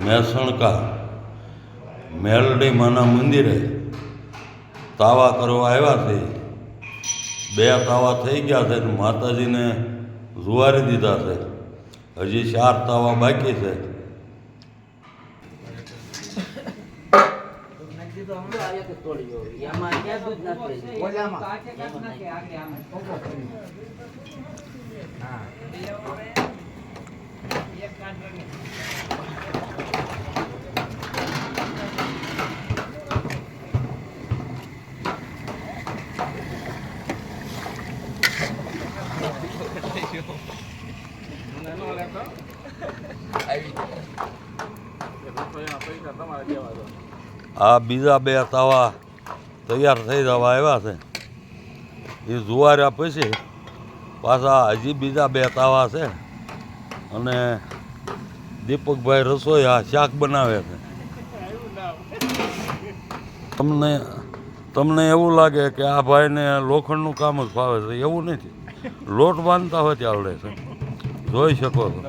મહેસણકા મેલડી માના મંદિરે તાવા કરવા આવ્યા છે. 2 તાવા થઈ ગયા છે. માતાજીને જુવારી દીધા છે. હજી 4 તાવા બાકી છે. આ બીજા 2 તાવા તૈયાર થઈ જવા આવ્યા છે. એ જુવાર્યા પછી પાછા હજી બીજા 2 તાવા છે. અને દીપકભાઈ રસોઈયા શાક બનાવે છે. તમને એવું લાગે કે આ ભાઈને લોખંડનું કામ જ ફાવે છે, એવું નથી. લોટ બાંધતા હોય ત્યાં આવડે છે, જોઈ શકો છો.